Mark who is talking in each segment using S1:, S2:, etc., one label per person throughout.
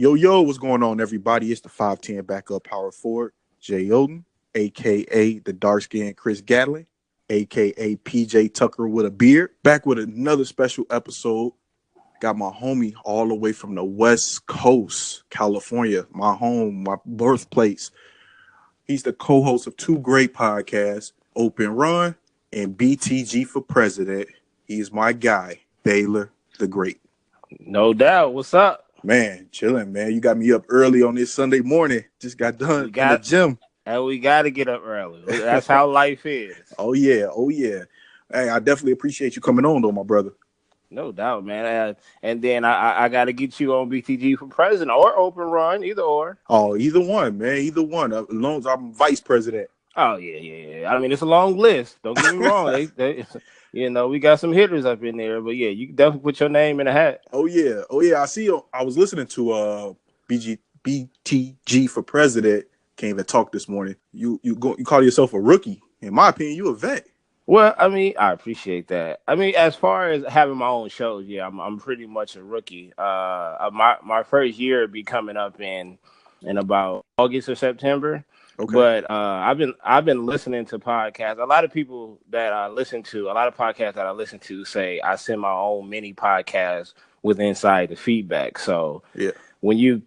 S1: Yo, what's going on, everybody? It's the 5'10 backup power forward, Jay Oden, a.k.a. the dark-skinned Chris Gatlin, a.k.a. PJ Tucker with a beard. Back with another special episode. Got my homie all the way from the West Coast, California, my home, my birthplace. He's the co-host of two great podcasts, Open Run and BTG For President. He is my guy, Baylor the Great.
S2: No doubt. What's up?
S1: Man, chilling, man. You got me up early on this Sunday morning. Just got done in the gym.
S2: And we got to get up early. That's how life is.
S1: Oh, yeah. Hey, I definitely appreciate you coming on, though, my brother.
S2: No doubt, man. And then I got to get you on BTG For President or Open Run, either or.
S1: Oh, either one, man. Either one. As long as I'm vice president.
S2: Oh, yeah. I mean, it's a long list. Don't get me wrong. they we got some hitters up in there. But, yeah, you can definitely put your name in a hat.
S1: Oh, yeah. I see. I was listening to BTG For President came and talked this morning. You call yourself a rookie. In my opinion, you a vet.
S2: Well, I mean, I appreciate that. I mean, as far as having my own shows, yeah, I'm pretty much a rookie. My first year be coming up in about August or September. Okay. But I've been listening to podcasts. A lot of podcasts that I listen to say I send my own mini podcast with Inside the Feedback. So yeah. When you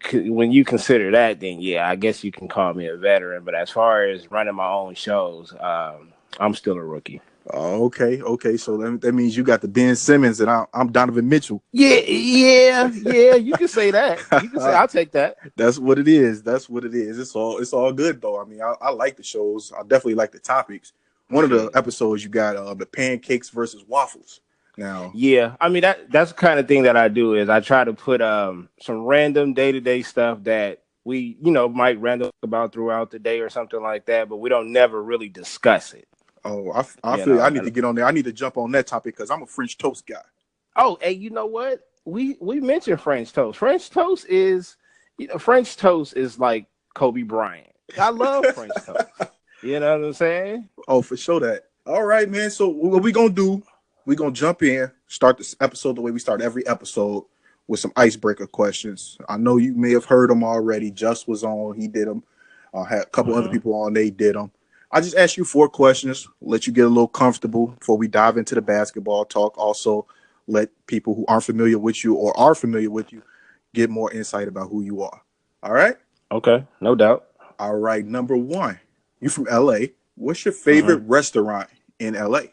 S2: consider that, then yeah, I guess you can call me a veteran. But as far as running my own shows, I'm still a rookie.
S1: Oh, okay. So that means you got the Ben Simmons and I'm Donovan Mitchell.
S2: Yeah. You can say that. You can say I'll take that.
S1: That's what it is. It's all good though. I mean, I like the shows. I definitely like the topics. One of the episodes you got the pancakes versus waffles. Now, yeah,
S2: I mean that's the kind of thing that I do is I try to put some random day-to-day stuff that we might random about throughout the day or something like that, but we don't never really discuss it.
S1: Oh, I feel I need to get on there. I need to jump on that topic because I'm a French toast guy.
S2: Oh, hey, you know what? We mentioned French toast. French toast is like Kobe Bryant. I love French toast. You know what I'm saying?
S1: Oh, for sure that. All right, man. So what we gonna do? We're going to jump in, start this episode the way we start every episode with some icebreaker questions. I know you may have heard them already. Just was on. He did them. Had a couple other people on. They did them. I just asked you 4 questions, let you get a little comfortable before we dive into the basketball talk. Also, let people who aren't familiar with you or are familiar with you get more insight about who you are. All right?
S2: Okay, no doubt. All
S1: right, number 1. You from L.A. What's your favorite restaurant in L.A.?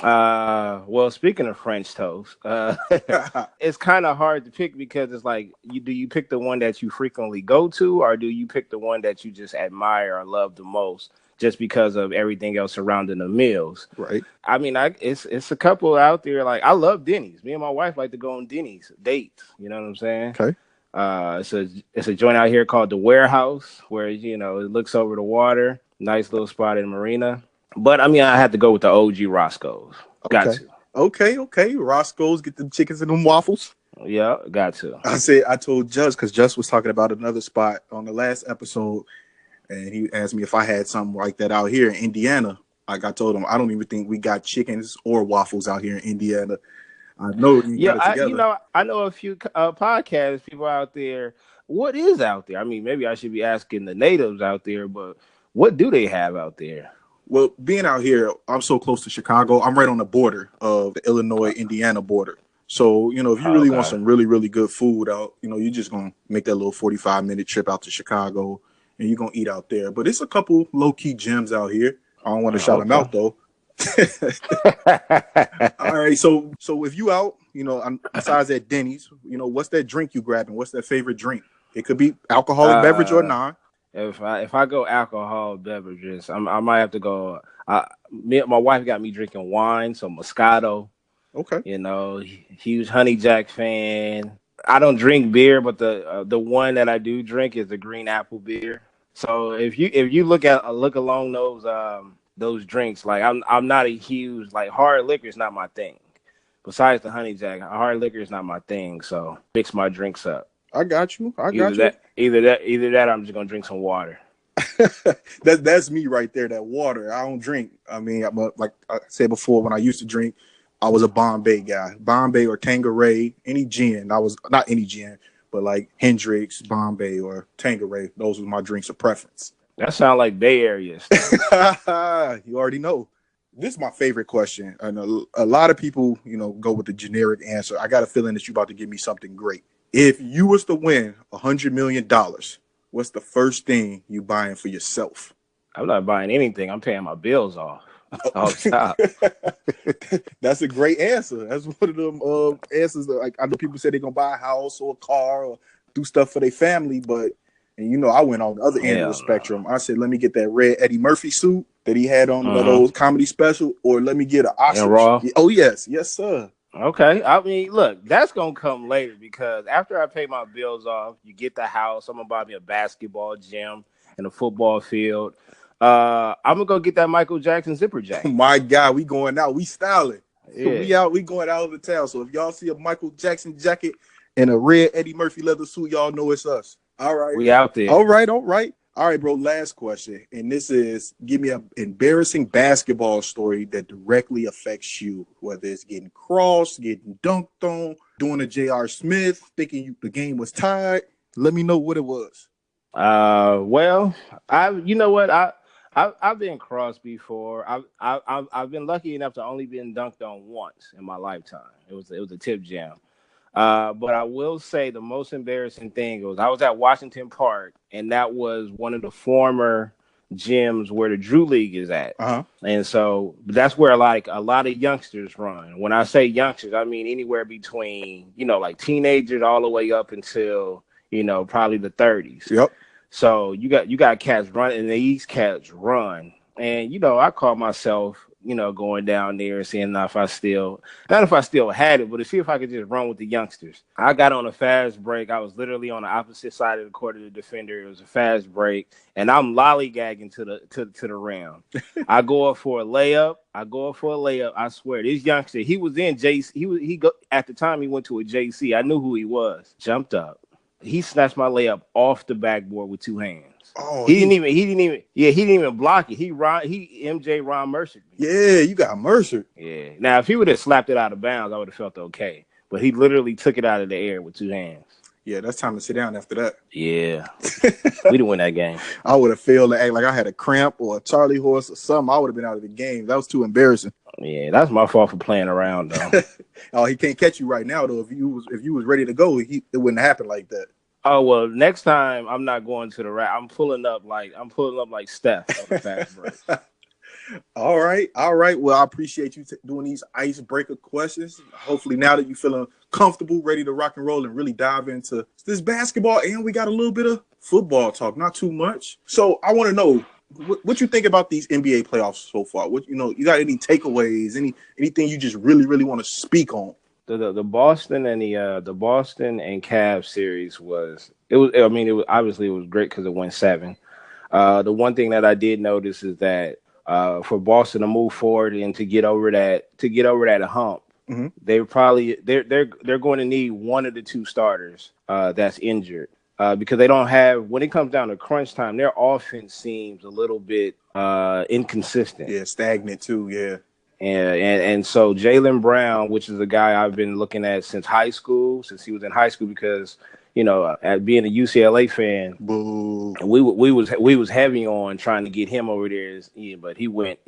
S2: Well, speaking of French toast, it's kind of hard to pick because it's like, do you pick the one that you frequently go to, or do you pick the one that you just admire or love the most just because of everything else surrounding the meals?
S1: Right.
S2: I mean, it's a couple out there. Like, I love Denny's. Me and my wife like to go on Denny's dates. You know what I'm saying?
S1: Okay.
S2: It's a joint out here called the Warehouse where, it looks over the water. Nice little spot in the marina. But, I mean, I had to go with the OG Roscoe's. Got to.
S1: Okay. Roscoe's, get them chickens and them waffles.
S2: Yeah, got to.
S1: I told Just, because Just was talking about another spot on the last episode, and he asked me if I had something like that out here in Indiana. Like I told him, I don't even think we got chickens or waffles out here in Indiana. I know.
S2: I know a few podcast people out there. What is out there? I mean, maybe I should be asking the natives out there, but what do they have out there?
S1: Well, being out here, I'm so close to Chicago. I'm right on the border of the Illinois-Indiana border. So, if you really want some really, really good food out, you're just going to make that little 45-minute trip out to Chicago, and you're going to eat out there. But it's a couple low-key gems out here. I don't want to shout them out, though. All right, so if you out, besides at Denny's, what's that drink you grabbing? What's that favorite drink? It could be alcoholic beverage or non.
S2: If I go alcohol beverages, I might have to go. My wife got me drinking wine, so Moscato.
S1: Okay.
S2: Huge Honey Jack fan. I don't drink beer, but the one that I do drink is the green apple beer. So if you look along those drinks, like I'm not a huge, like, hard liquor is not my thing. Besides the Honey Jack, hard liquor is not my thing. So mix my drinks up.
S1: I got you.
S2: Either that, I'm just gonna drink some water.
S1: That's me right there. That water. I don't drink. I mean, like I said before, when I used to drink, I was a Bombay guy. Bombay or Tanqueray, any gin. I was not any gin, But like Hendrix, Bombay, or Tanqueray, those were my drinks of preference.
S2: That sound like Bay Area stuff.
S1: You already know. This is my favorite question. And a lot of people, go with the generic answer. I got a feeling that you're about to give me something great. If you was to win $100 million, what's the first thing you buying for yourself?
S2: I'm not buying anything. I'm paying my bills off. Off top.
S1: That's a great answer. That's one of them answers that, like, I know people say they're gonna buy a house or a car or do stuff for their family, but I went on the other end of the spectrum. I said, let me get that red Eddie Murphy suit that he had on those comedy special, or let me get an ostrich.
S2: Raw?
S1: Oh yes, sir.
S2: Okay. I mean, look, that's gonna come later because after I pay my bills off, you get the house. I'm gonna buy me a basketball gym and a football field. I'm gonna go get that Michael Jackson zipper jacket.
S1: My God, we going out. We styling.
S2: Yeah.
S1: We going out of the town. So if y'all see a Michael Jackson jacket and a red Eddie Murphy leather suit, y'all know it's us. All right.
S2: We out there.
S1: All right. All right, bro. Last question. And this is, give me an embarrassing basketball story that directly affects you, whether it's getting crossed, getting dunked on, doing a J.R. Smith, thinking the game was tied. Let me know what it was.
S2: Well, you know what? I've been crossed before. I've been lucky enough to only been dunked on once in my lifetime. It was a tip jam. But I will say the most embarrassing thing was I was at Washington Park, and that was one of the former gyms where the Drew League is at. And so that's where like a lot of youngsters run. When I say youngsters, I mean anywhere between, like teenagers all the way up until, probably the 30s.
S1: Yep.
S2: So you got cats running, and these cats run. And, I call myself, going down there and seeing not if I still had it, but to see if I could just run with the youngsters. I got on a fast break. I was literally on the opposite side of the court of the defender. It was a fast break, and I'm lollygagging to the rim. I go up for a layup. I swear, this youngster, he was in JC. At the time he went to a JC. I knew who he was. Jumped up. He snatched my layup off the backboard with two hands.
S1: Oh,
S2: he didn't even block it. He MJ Ron Mercer.
S1: Yeah, you got Mercer.
S2: Yeah. Now, if he would have slapped it out of bounds, I would have felt okay. But he literally took it out of the air with two hands.
S1: Yeah, that's time to sit down after that.
S2: Yeah. We didn't win that game.
S1: I would have failed to act like I had a cramp or a Charlie horse or something. I would have been out of the game. That was too embarrassing.
S2: Yeah, that's my fault for playing around, though.
S1: Oh, he can't catch you right now, though. If you was ready to go, it wouldn't happen like that.
S2: Oh, well, next time I'm not going to the rack. I'm pulling up like Steph on the fast break.
S1: All right. Well, I appreciate you doing these icebreaker questions. Hopefully now that you're feeling comfortable, ready to rock and roll and really dive into this basketball, and we got a little bit of football talk, not too much. So I want to know what you think about these NBA playoffs so far. You got any takeaways, anything you just really, really want to speak on?
S2: The Boston and the Boston and Cavs series was obviously it was great because it went 7. The one thing that I did notice is that for Boston to move forward and to get over that hump, they're going to need one of the two starters that's injured because they don't have, when it comes down to crunch time, their offense seems a little bit inconsistent.
S1: Yeah, stagnant too. Yeah.
S2: And so Jaylen Brown, which is a guy I've been looking at since he was in high school, because at being a UCLA fan,
S1: boo,
S2: we was heavy on trying to get him over there, but he went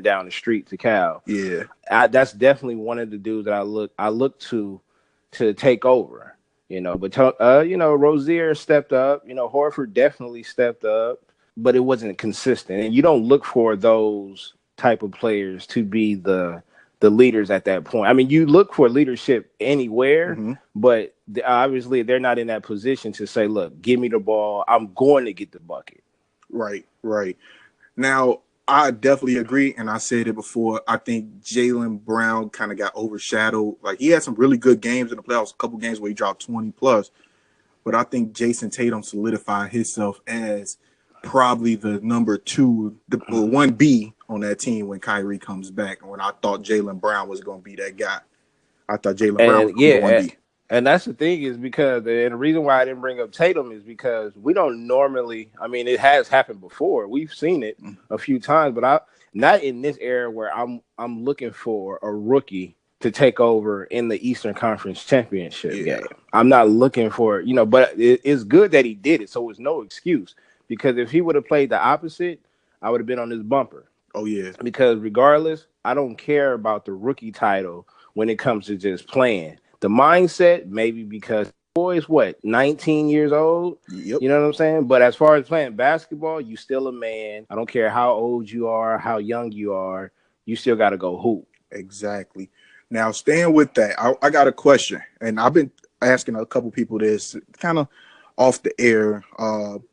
S2: down the street to Cal.
S1: Yeah,
S2: that's definitely one of the dudes that I look to take over. But Rozier stepped up. Horford definitely stepped up, but it wasn't consistent. And you don't look for those type of players to be the leaders at that point. I mean, you look for leadership anywhere, but obviously they're not in that position to say, look, give me the ball, I'm going to get the bucket.
S1: Right. Now, I definitely agree, and I said it before, I think Jaylen Brown kind of got overshadowed. Like, he had some really good games in the playoffs, a couple games where he dropped 20 plus, but I think Jason Tatum solidified himself as probably the number 2, the 1B on that team when Kyrie comes back. And when I thought Jaylen Brown was going to be that guy, I thought Jaylen Brown was going to be 1B.
S2: And that's the thing is because, and the reason why I didn't bring up Tatum is because we don't normally, I mean, it has happened before. We've seen it a few times, but not in this era where I'm looking for a rookie to take over in the Eastern Conference Championship
S1: Yeah.
S2: game. I'm not looking for, but it's good that he did it. So it's no excuse, because if he would have played the opposite, I would have been on his bumper.
S1: Oh yeah.
S2: Because regardless, I don't care about the rookie title when it comes to just playing. The mindset, maybe because boys, 19 years old?
S1: Yep.
S2: You know what I'm saying? But as far as playing basketball, you still a man. I don't care how old you are, how young you are. You still got to go hoop.
S1: Exactly. Now, staying with that, I got a question, and I've been asking a couple people this kind of off the air.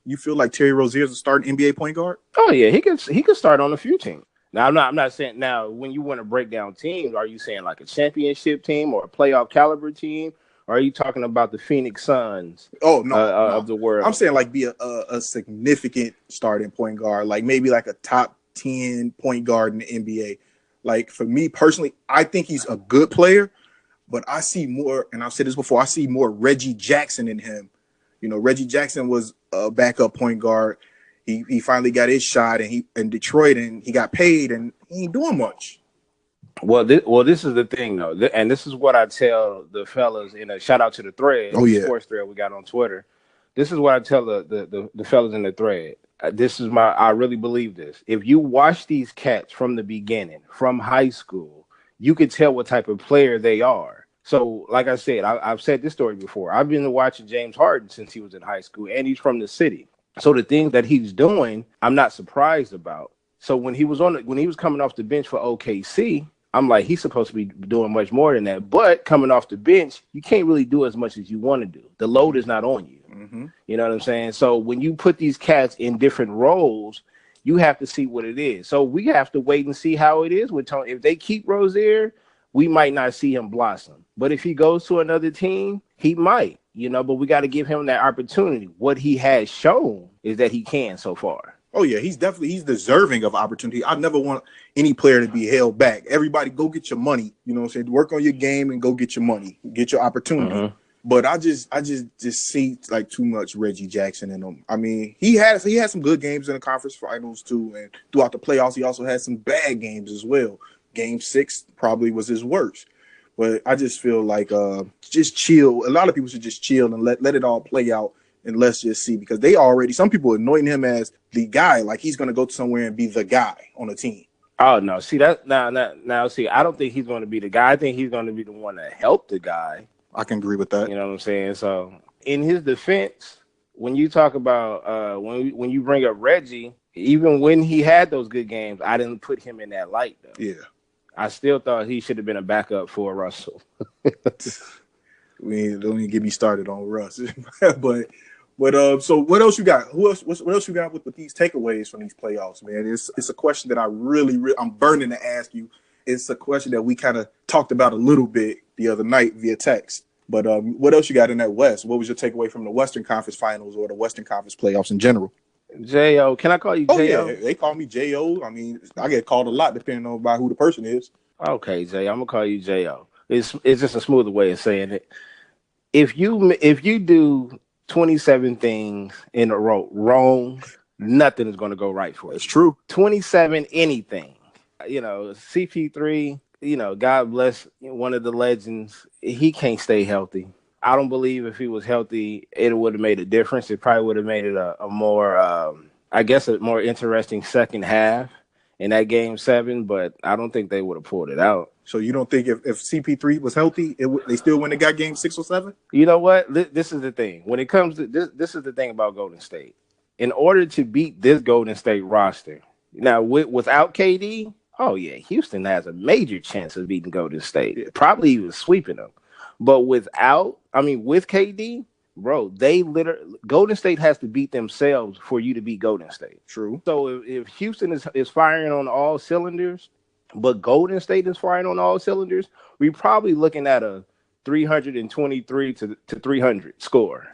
S1: You feel like Terry Rozier is a starting NBA point guard?
S2: Oh yeah, he could start on a few teams. Now I'm not saying, now when you want to break down teams, are you saying like a championship team or a playoff caliber team? Or are you talking about the Phoenix Suns?
S1: Oh no,
S2: of the world.
S1: I'm saying like be a significant starting point guard, like maybe like a top 10 point guard in the NBA. Like for me personally, I think he's a good player, but I see more, and I've said this before, I see more Reggie Jackson in him. Reggie Jackson was a backup point guard. He finally got his shot, and he in Detroit, and he got paid, and he ain't doing much.
S2: Well, this is the thing though, and this is what I tell the fellas in a shout out to the thread, sports thread we got on Twitter. This is what I tell the fellas in the thread. I really believe this. If you watch these cats from the beginning, from high school, you can tell what type of player they are. So, like I said, I've said this story before. I've been watching James Harden since he was in high school, and he's from the city. So the things that he's doing, I'm not surprised about. So when he was coming off the bench for OKC, I'm like, he's supposed to be doing much more than that. But coming off the bench, you can't really do as much as you want to do. The load is not on you.
S1: Mm-hmm.
S2: You know what I'm saying? So when you put these cats in different roles, you have to see what it is. So we have to wait and see how it is with Tony. If they keep Rozier, we might not see him blossom. But if he goes to another team, he might, but we got to give him that opportunity. What he has shown is that he can so far.
S1: Oh yeah, he's deserving of opportunity. I never want any player to be held back. Everybody go get your money. You know what I'm saying? Work on your game and go get your money. Get your opportunity. Mm-hmm. But I just see like too much Reggie Jackson in him. I mean, he had some good games in the conference finals too, and throughout the playoffs, he also had some bad games as well. Game 6 probably was his worst. But I just feel like just chill. A lot of people should just chill and let it all play out, and let's just see, because some people anointing him as the guy, like he's going to go somewhere and be the guy on a team.
S2: Oh no, see that now. See, I don't think he's going to be the guy. I think he's going to be the one to help the guy.
S1: I can agree with that.
S2: You know what I'm saying? So, in his defense, when you talk about when you bring up Reggie, even when he had those good games, I didn't put him in that light though.
S1: Yeah,
S2: I still thought he should have been a backup for Russell.
S1: Don't even get me started on Russ. but so what else you got? What else you got with these takeaways from these playoffs, man? It's a question that I'm burning to ask you. It's a question that we kind of talked about a little bit the other night via text. But what else you got in that West? What was your takeaway from the Western Conference Finals or the Western Conference playoffs in general?
S2: J.O. Can I call you J.O.?
S1: Yeah, they call me J.O. I mean, I get called a lot depending on by who the person is.
S2: Okay, Jay, I'm gonna call you J.O. It's just a smoother way of saying it. If you do 27 things in a row wrong, nothing is gonna go right for you.
S1: It's true.
S2: 27 anything. CP3, God bless one of the legends. He can't stay healthy. I don't believe if he was healthy, it would have made a difference. It probably would have made it a more, a more interesting second half in that game 7, but I don't think they would have pulled it out.
S1: So you don't think if CP3 was healthy, they still wouldn't have got game 6 or 7?
S2: You know what? This is the thing. When it comes to this is the thing about Golden State. In order to beat this Golden State roster, now without KD, oh yeah, Houston has a major chance of beating Golden State. Yeah. Probably even sweeping them. But with KD, bro, Golden State has to beat themselves for you to beat Golden State.
S1: True.
S2: So if Houston is firing on all cylinders, but Golden State is firing on all cylinders, we're probably looking at a 323 to 300 score.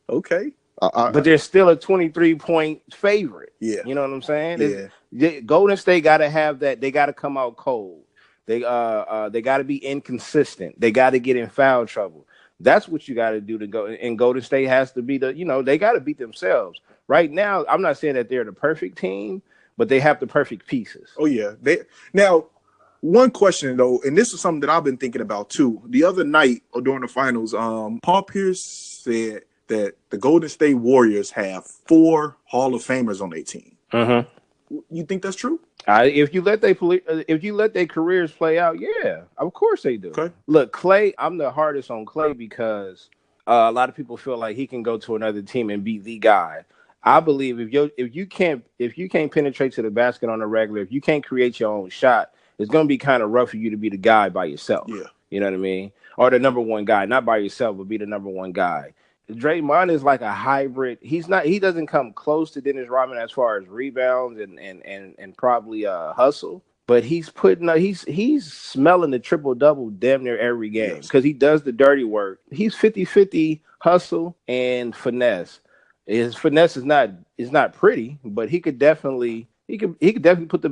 S1: Okay.
S2: But they're still a 23-point favorite.
S1: Yeah.
S2: You know what I'm saying?
S1: Yeah.
S2: Golden State got to have that. They got to come out cold. They got to be inconsistent. They got to get in foul trouble. That's what you got to do to go. And Golden State has to be they got to beat themselves. Right now, I'm not saying that they're the perfect team, but they have the perfect pieces.
S1: Oh, yeah. Now, One question though, and this is something that I've been thinking about too. The other night or during the finals, Paul Pierce said that the Golden State Warriors have 4 Hall of Famers on their team. You think that's true?
S2: If you let their careers play out, yeah, of course they do.
S1: Okay.
S2: Look, Clay, I'm the hardest on Clay because a lot of people feel like he can go to another team and be the guy. I believe if you can't penetrate to the basket on a regular, if you can't create your own shot, it's going to be kind of rough for you to be the guy by yourself.
S1: Yeah.
S2: You know what I mean? Or the number one guy, not by yourself, but be the number one guy. Draymond is like a hybrid. He doesn't come close to Dennis Rodman as far as rebounds and probably hustle. But he's smelling the triple double damn near every game because he does the dirty work. He's 50-50 hustle and finesse. His finesse is not pretty, but he could definitely put the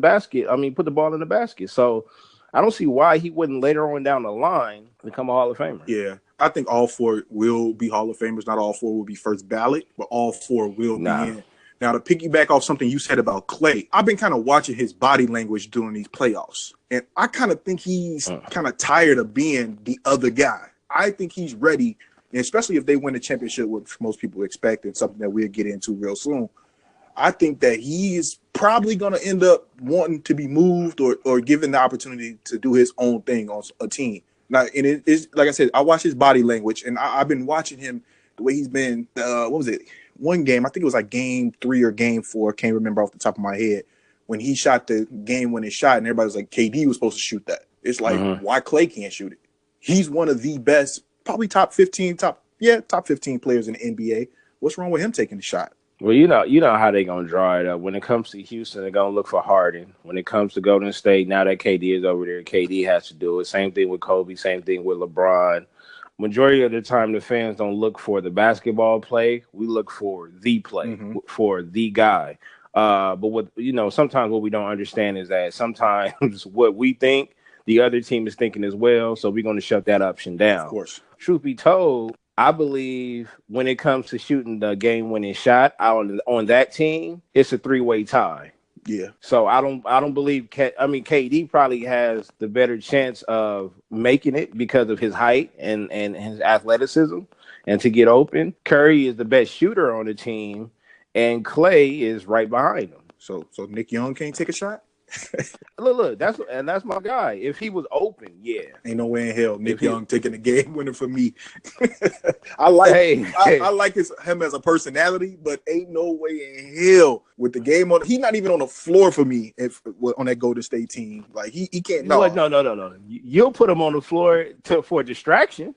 S2: ball in the basket. So I don't see why he wouldn't later on down the line become a Hall of Famer.
S1: Yeah. I think all 4 will be Hall of Famers. Not all 4 will be first ballot, but all 4 will be in. Now, to piggyback off something you said about Clay, I've been kind of watching his body language during these playoffs, and I kind of think he's kind of tired of being the other guy. I think he's ready, and especially if they win the championship, which most people expect, and something that we'll get into real soon. I think that he is probably going to end up wanting to be moved or given the opportunity to do his own thing on a team. Now, and it's like I said, I watch his body language, and I've been watching him the way he's been. What was it? One game, I think it was like game 3 or game 4. Can't remember off the top of my head. When he shot the game-winning shot, and everybody was like, KD was supposed to shoot that. It's like, why Clay can't shoot it? He's one of the best, probably top 15 players in the NBA. What's wrong with him taking the shot?
S2: Well, you know how they're going to draw it up. When it comes to Houston, they're going to look for Harden. When it comes to Golden State, now that KD is over there, KD has to do it. Same thing with Kobe, same thing with LeBron. Majority of the time, the fans don't look for the basketball play. We look for the play, for the guy. But sometimes what we don't understand is that sometimes what we think, the other team is thinking as well. So we're going to shut that option down. Of
S1: course.
S2: Truth be told, I believe when it comes to shooting the game-winning shot on that team, it's a 3-way tie.
S1: Yeah.
S2: So I don't believe. KD probably has the better chance of making it because of his height and his athleticism and to get open. Curry is the best shooter on the team, and Clay is right behind him.
S1: So Nick Young can't take a shot?
S2: Look, that's my guy. If he was open, yeah.
S1: Ain't no way in hell Nick Young taking the game winner for me. I like him as a personality, but ain't no way in hell with the game on. He's not even on the floor for me on that Golden State team. Like he can't. No.
S2: You'll put him on the floor for distraction.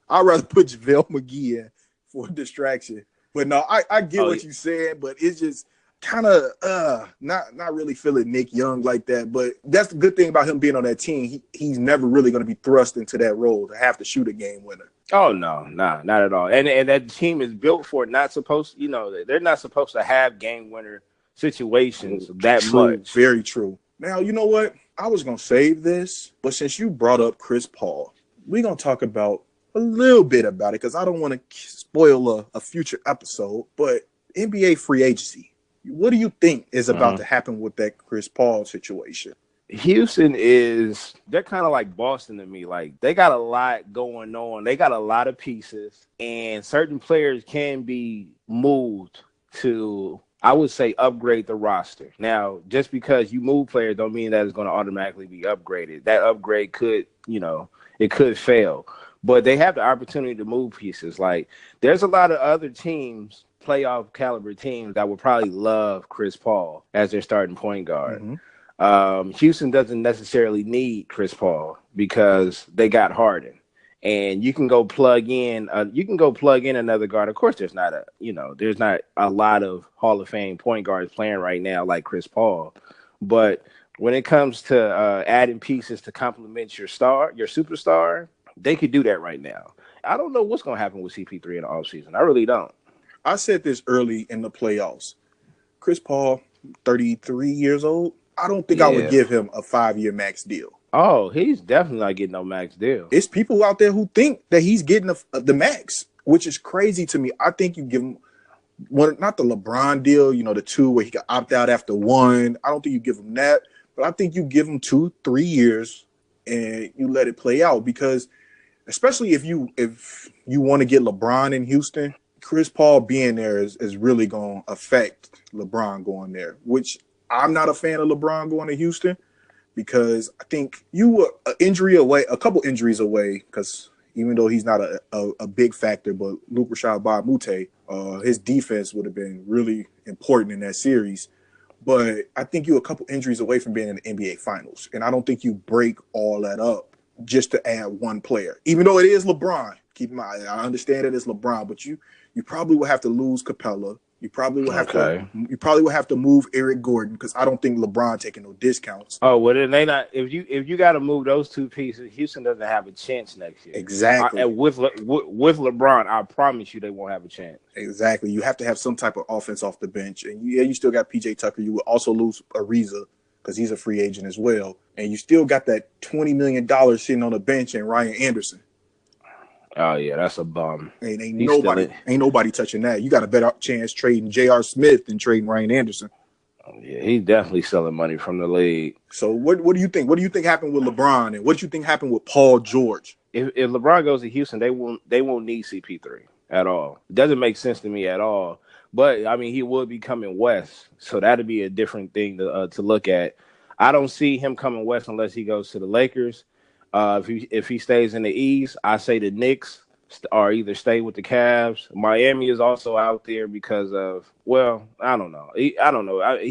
S1: I'd rather put JaVale McGee in for distraction. But no, I get what you said, but it's just kind of not really feeling Nick Young like that. But that's the good thing about him being on that team. He's never really going to be thrust into that role to have to shoot a game winner.
S2: Oh no, not at all. And that team is built for they're not supposed to have game winner situations that much.
S1: Very true. Now, you know what? I was going to save this, but since you brought up Chris Paul, we're going to talk about a little bit about it because I don't want to spoil a future episode, but NBA free agency. What do you think is about to happen with that Chris Paul situation?
S2: Houston they're kind of like Boston to me. Like they got a lot going on. They got a lot of pieces and certain players can be moved to, I would say, upgrade the roster. Now, just because you move players don't mean that it's going to automatically be upgraded. That upgrade could, it could fail. But they have the opportunity to move pieces. Like there's a lot of other teams, playoff caliber teams, that would probably love Chris Paul as their starting point guard. Houston doesn't necessarily need Chris Paul because they got Harden, and you can go plug in another guard. Of course, there's not a lot of Hall of Fame point guards playing right now like Chris Paul, but when it comes to adding pieces to complement your superstar, they could do that right now. I don't know what's going to happen with CP3 in the offseason. I really don't.
S1: I said this early in the playoffs. Chris Paul, 33 years old. I don't think I would give him a 5-year max deal.
S2: Oh, he's definitely not getting no max deal.
S1: It's people out there who think that he's getting the max, which is crazy to me. I think you give him not the LeBron deal, the two where he could opt out after one. I don't think you give him that, but I think you give him 2-3 years and you let it play out, because especially if you want to get LeBron in Houston, Chris Paul being there is really going to affect LeBron going there, which I'm not a fan of LeBron going to Houston, because I think you were a couple injuries away, because even though he's not a big factor, but Luke Rashad Baamute, his defense would have been really important in that series. But I think you're a couple injuries away from being in the NBA Finals. And I don't think you break all that up just to add one player. Even though it is LeBron. Keep in mind, I understand it is LeBron, but you probably will have to lose Capella. You probably will have to move Eric Gordon, because I don't think LeBron taking no discounts.
S2: Oh, well, then they not. If you got to move those two pieces, Houston doesn't have a chance next year.
S1: Exactly.
S2: With LeBron, I promise you they won't have a chance.
S1: Exactly. You have to have some type of offense off the bench, and you still got PJ Tucker. You will also lose Ariza, because he's a free agent as well, and you still got that $20 million sitting on the bench and Ryan Anderson.
S2: Oh yeah, that's a bum.
S1: Ain't nobody touching that. You got a better chance trading J.R. Smith than trading Ryan Anderson.
S2: Yeah, he's definitely selling money from the league.
S1: So what do you think? What do you think happened with LeBron, and what do you think happened with Paul George?
S2: If LeBron goes to Houston, they won't need CP3 at all. It doesn't make sense to me at all. But I mean, he would be coming west, so that'd be a different thing to look at. I don't see him coming west unless he goes to the Lakers. If he stays in the East, I say the Knicks, or either stay with the Cavs. Miami is also out there because of, well, I don't know. He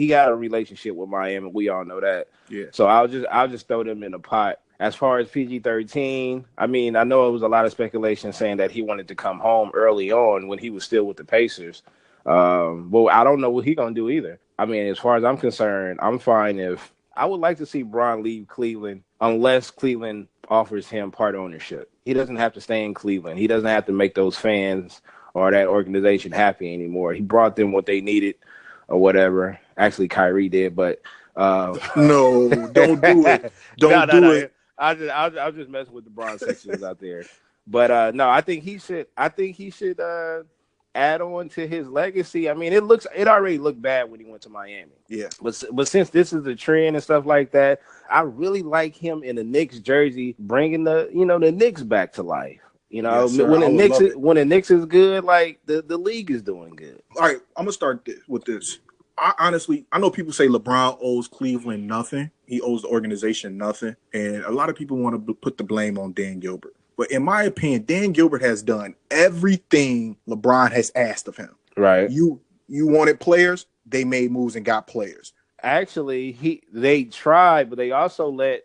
S2: got a relationship with Miami. We all know that.
S1: Yeah.
S2: So I'll just throw them in the pot. As far as PG-13, I mean, I know it was a lot of speculation saying that he wanted to come home early on when he was still with the Pacers. But I don't know what he's gonna do either. I mean, as far as I'm concerned, I'm fine if I would like to see Bron leave Cleveland, unless Cleveland offers him part ownership. He doesn't have to stay in Cleveland. He doesn't have to make those fans or that organization happy anymore. He brought them what they needed or whatever. Actually, Kyrie did, but
S1: no, don't do it. Don't do it.
S2: I'll just mess with the Bron sections out there. But no, I think he should add on to his legacy. I mean, it already looked bad when he went to Miami.
S1: Yeah.
S2: But since this is a trend and stuff like that, I really like him in the Knicks jersey, bringing the Knicks back to life.
S1: Yes,
S2: when the Knicks is good, like the league is doing good.
S1: All right, I'm gonna start with this. I know people say LeBron owes Cleveland nothing. He owes the organization nothing, and a lot of people want to put the blame on Dan Gilbert. But in my opinion, Dan Gilbert has done everything LeBron has asked of him.
S2: Right.
S1: You wanted players, they made moves and got players.
S2: Actually, they tried, but they also let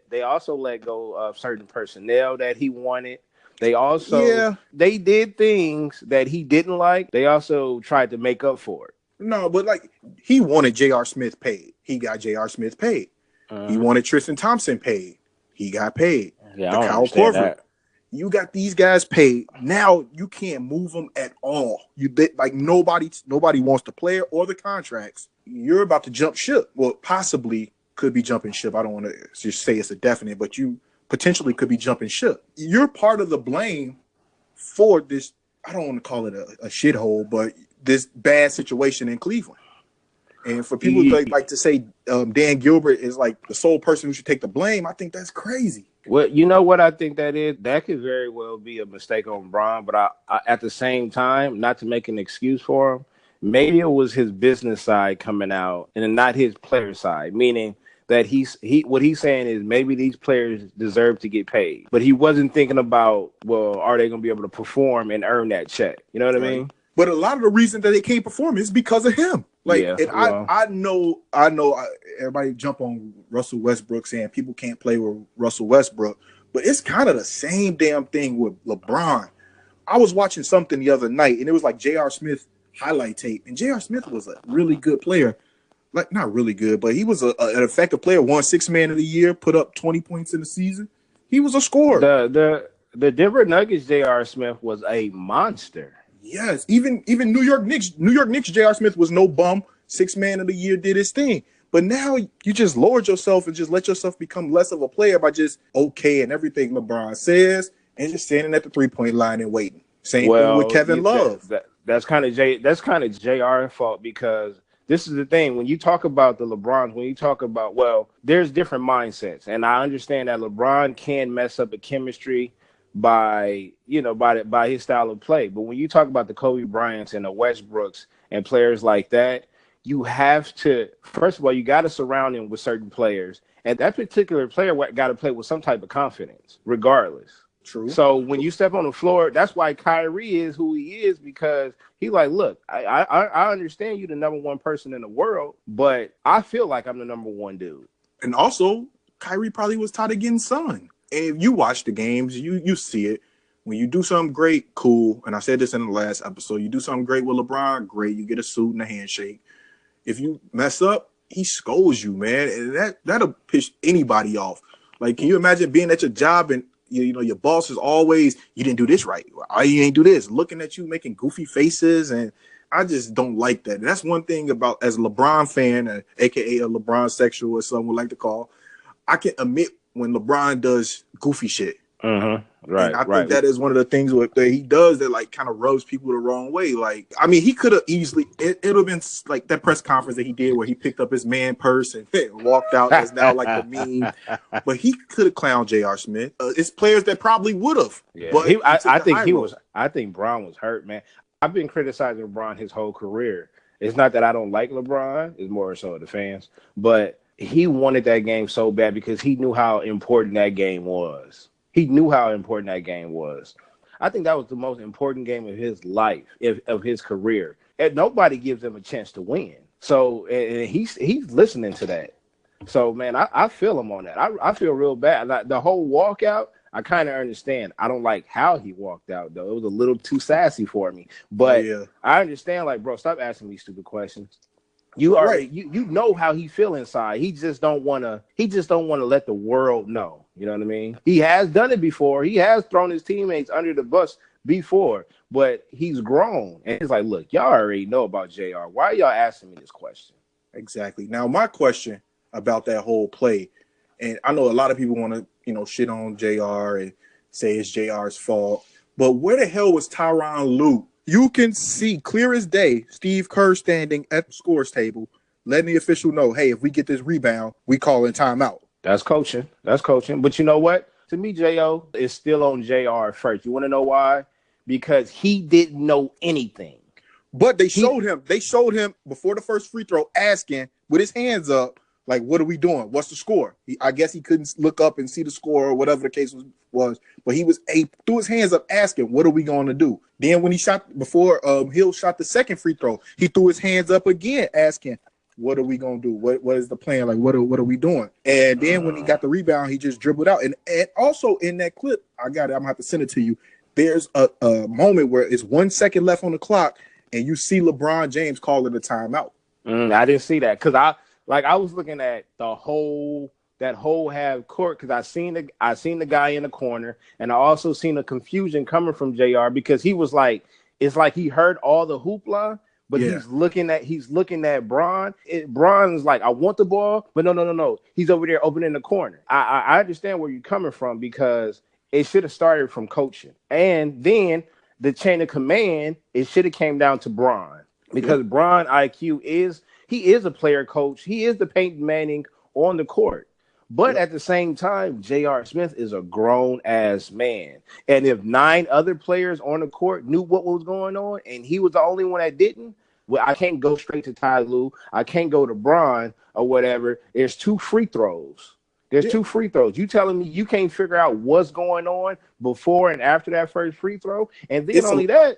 S2: go of certain personnel that he wanted. They did things that he didn't like. They also tried to make up for it.
S1: No, but like, he wanted J.R. Smith paid. He got J.R. Smith paid. He wanted Tristan Thompson paid. He got paid.
S2: Yeah, I don't understand that.
S1: You got these guys paid. Now you can't move them at all. Nobody wants the player or the contracts. You're about to jump ship. Well, possibly could be jumping ship. I don't want to just say it's a definite, but you potentially could be jumping ship. You're part of the blame for this. I don't want to call it a shithole, but this bad situation in Cleveland. And for people who like to say Dan Gilbert is like the sole person who should take the blame, I think that's crazy.
S2: Well, you know what I think that is? That could very well be a mistake on Bron, but I at the same time, not to make an excuse for him, maybe it was his business side coming out and not his player side, meaning that what he's saying is maybe these players deserve to get paid, but he wasn't thinking about, well, are they going to be able to perform and earn that check? You know what I mean?
S1: But a lot of the reason that they can't perform is because of him. I know everybody jump on Russell Westbrook saying people can't play with Russell Westbrook, but it's kind of the same damn thing with LeBron. I was watching something the other night, and it was like J.R. Smith highlight tape, and J.R. Smith was a really good player. Like, not really good, but he was an effective player, won 6th Man of the Year, put up 20 points in the season. He was a scorer.
S2: The Denver Nuggets J.R. Smith was a monster.
S1: Yes, even New York Knicks J.R. Smith was no bum. 6th Man of the Year, did his thing. But now you just lowered yourself and just let yourself become less of a player by just and everything LeBron says and just standing at the 3-point line and waiting. Same thing with Kevin Love.
S2: That's kind of JR's fault, because this is the thing. When you talk about the LeBrons, when you talk about, well, there's different mindsets, and I understand that LeBron can mess up a chemistry by by his style of play. But when you talk about the Kobe Bryants and the Westbrooks and players like that, you have to, first of all, you got to surround him with certain players, and that particular player got to play with some type of confidence, regardless.
S1: True.
S2: So when you step on the floor, that's why Kyrie is who he is, because he like, look, I understand you the number one person in the world, but I feel like I'm the number one dude.
S1: And also, Kyrie probably was tired of getting sun. And if you watch the games, you see it. When you do something great, cool. And I said this in the last episode, you do something great with LeBron, great. You get a suit and a handshake. If you mess up, he scolds you, man. And that'll piss anybody off. Like, can you imagine being at your job and your boss is always, you didn't do this right. Why you ain't do this? Looking at you, making goofy faces. And I just don't like that. And that's one thing about, as a LeBron fan, aka a LeBron sexual, as some would like to call, I can admit when LeBron does goofy shit.
S2: Right.
S1: And I think that is one of the things that he does that like kind of rubs people the wrong way. Like, I mean, he could have easily, it would have been like that press conference that he did where he picked up his man purse and walked out. That's now like the meme. But he could have clowned J.R. Smith. It's players that probably would have.
S2: Yeah, but I think Bron was hurt, man. I've been criticizing LeBron his whole career. It's not that I don't like LeBron. It's more so the fans. But he wanted that game so bad because he knew how important that game was. He knew how important that game was. I think that was the most important game of his life, of his career. And nobody gives him a chance to win. So and he's listening to that. So, man, I feel him on that. I feel real bad. Like, the whole walkout, I kind of understand. I don't like how he walked out, though. It was a little too sassy for me. But I understand, like, bro, stop asking me stupid questions. You already you know how he feel inside. He just don't want to let the world know. You know what I mean? He has done it before. He has thrown his teammates under the bus before, but he's grown. And he's like, look, y'all already know about JR. Why are y'all asking me this question?
S1: Exactly. Now, my question about that whole play, and I know a lot of people want to, shit on JR and say it's JR's fault, but where the hell was Tyronn Lue? You can see clear as day Steve Kerr standing at the scores table, letting the official know, hey, if we get this rebound, we call in timeout.
S2: That's coaching. But you know what? To me, J.O. is still on JR first. You want to know why? Because he didn't know anything.
S1: But they showed him before the first free throw asking with his hands up, like, what are we doing? What's the score? I guess he couldn't look up and see the score or whatever the case was. But he threw his hands up asking, what are we going to do? Then when he shot, before Hill shot the second free throw, he threw his hands up again asking, what are we going to do? What is the plan? Like, what are we doing? And then when he got the rebound, he just dribbled out. And also in that clip, I'm going to have to send it to you. There's a moment where it's 1 second left on the clock, and you see LeBron James calling a timeout.
S2: I didn't see that because I was looking at that whole half court because I seen the guy in the corner, and I also seen the confusion coming from JR because he was like, it's like he heard all the hoopla, but he's looking at Bron. Bron's like, I want the ball, but no. He's over there opening the corner. I understand where you're coming from because it should have started from coaching, and then the chain of command, it should have came down to Bron because Bron IQ is a player coach. He is the Peyton Manning on the court. But at the same time, J.R. Smith is a grown-ass man. And if 9 other players on the court knew what was going on and he was the only one that didn't, well, I can't go straight to Ty Lue. I can't go to Bron or whatever. There's 2 free throws. You telling me you can't figure out what's going on before and after that first free throw? And then that,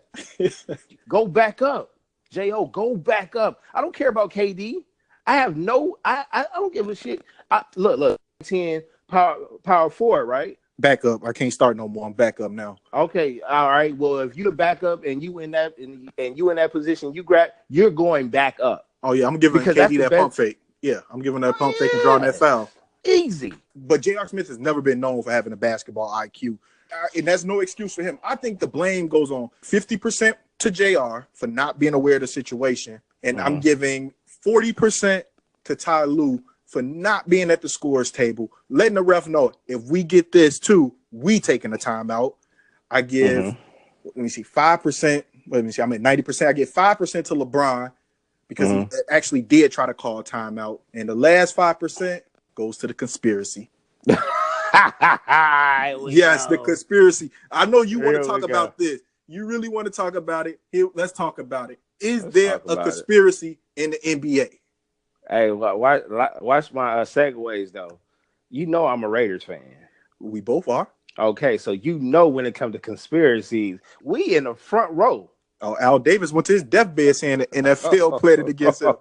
S2: go back up. J.O., go back up. I don't care about KD. I don't give a shit. Look, 10 power forward, right?
S1: Back up. I can't start no more. I'm back up now.
S2: Okay, all right. Well, if you the backup and you in that position, you're going back up.
S1: Oh yeah, I'm giving KD that pump fake. Yeah, I'm giving that pump fake and drawing that foul.
S2: Easy.
S1: But J.R. Smith has never been known for having a basketball IQ. And that's no excuse for him. I think the blame goes on 50% to JR for not being aware of the situation. And I'm giving 40% to Ty Lue for not being at the scores table, letting the ref know if we get this too, we taking a timeout. I give, let me see, 5% let me see. I'm at 90%. I get 5% to LeBron because he actually did try to call timeout, and the last 5% goes to the conspiracy. Yes, the conspiracy. I know you want to talk about this. You really want to talk about it? Here, let's talk about it. Is there a conspiracy in the NBA?
S2: Hey, watch my segues though. You know I'm a Raiders fan.
S1: We both are.
S2: Okay, so you know when it comes to conspiracies, we in the front row.
S1: Oh, Al Davis went to his deathbed saying the NFL played it against him.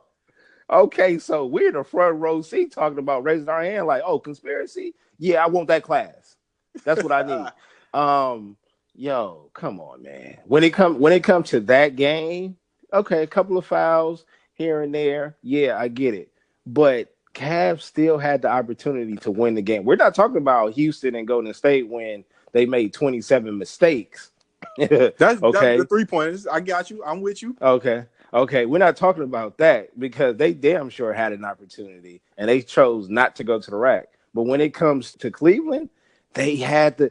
S2: Okay, so we're in the front row seat talking about raising our hand like, oh, conspiracy? Yeah, I want that class. That's what I need. Yo, come on, man. When it comes to that game, okay, a couple of fouls here and there. Yeah, I get it. But Cavs still had the opportunity to win the game. We're not talking about Houston and Golden State when they made 27 mistakes.
S1: That's okay. That's the 3-pointers. I got you. I'm with you.
S2: Okay. We're not talking about that because they damn sure had an opportunity and they chose not to go to the rack. But when it comes to Cleveland, they had the